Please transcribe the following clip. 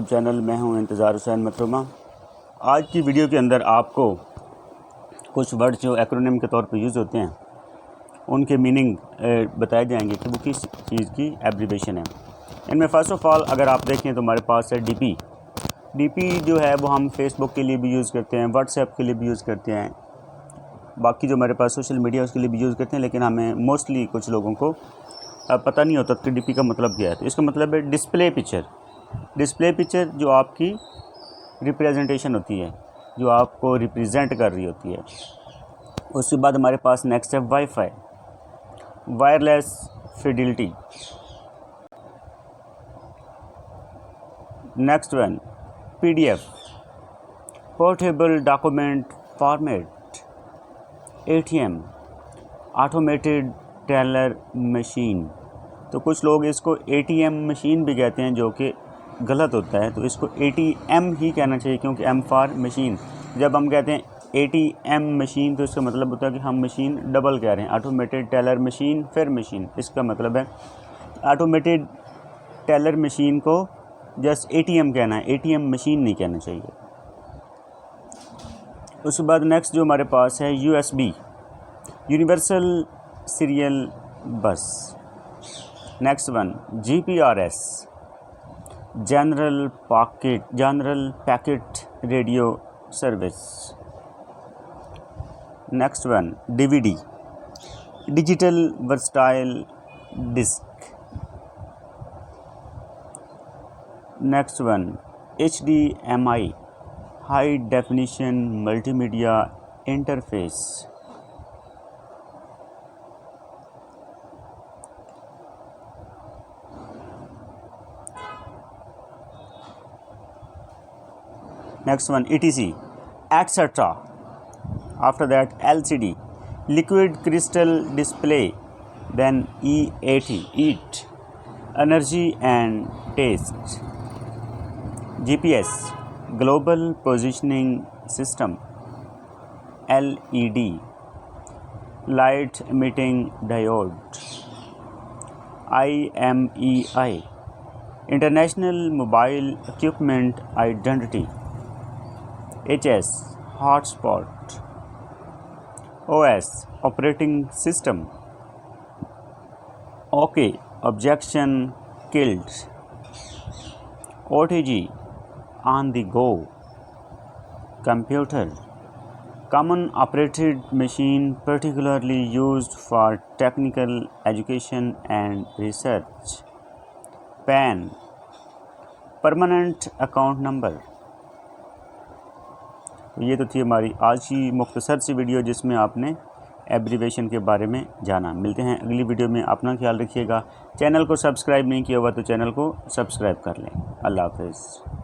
Channel में हूं इंतज़ार हुसैन मकरुमा। आज की वीडियो के अंदर आपको कुछ वर्ड जो एक्रोनिम के तौर पर यूज़ होते हैं उनके मीनिंग बताए जाएंगे कि वो किस चीज़ की एब्रीवेशन है। इनमें फ़र्स्ट ऑफ़ ऑल अगर आप देखें तो हमारे पास है डीपी जो है वो हम फेसबुक के लिए भी यूज़ करते हैं, व्हाट्सएप के लिए भी यूज़ करते हैं, बाकी जो हमारे पास सोशल मीडिया उसके लिए भी यूज़ करते हैं। लेकिन हमें मोस्टली कुछ लोगों को पता नहीं होता कि डीपी का मतलब क्या है। तो इसका मतलब है डिस्प्ले पिक्चर जो आपकी रिप्रेजेंटेशन होती है, जो आपको रिप्रेजेंट कर रही होती है। उसके बाद हमारे पास नेक्स्ट है wifi, wireless fidelity. Next one PDF, portable document format. ATM, automated teller machine. तो कुछ लोग इसको एटीएम मशीन भी कहते हैं, जो कि गलत होता है। तो इसको एटीएम ही कहना चाहिए, क्योंकि एम फॉर मशीन। जब हम कहते हैं एटीएम मशीन तो इसका मतलब होता है कि हम मशीन डबल कह रहे हैं। ऑटोमेटेड टेलर मशीन फिर मशीन, इसका मतलब है ऑटोमेटेड टेलर मशीन को जस्ट एटीएम कहना है, एटीएम मशीन नहीं कहना चाहिए। उसके बाद नेक्स्ट जो हमारे पास है USB, universal serial bus. Next one GPRS, general packet radio service. Next one DVD, digital versatile disc. Next one HDMI, high definition multimedia interface. Next one ETC, etc. After that LCD, liquid crystal display. Then EAT, energy and taste. GPS, global positioning system. LED, light emitting diode. IMEI, international mobile equipment identity. HS, hotspot. OS, operating system. OK, objection killed. OTG, on the go. Computer, common operated machine particularly used for technical education and research. PAN, permanent account number। ये तो थी हमारी आज की मुख्तसर सी video, जिसमें आपने abbreviation के बारे में जाना। मिलते हैं अगली वीडियो में, अपना ख्याल रखिएगा। चैनल को सब्सक्राइब नहीं किया हुआ तो चैनल को सब्सक्राइब कर लें। अल्लाह हाफ़िज़।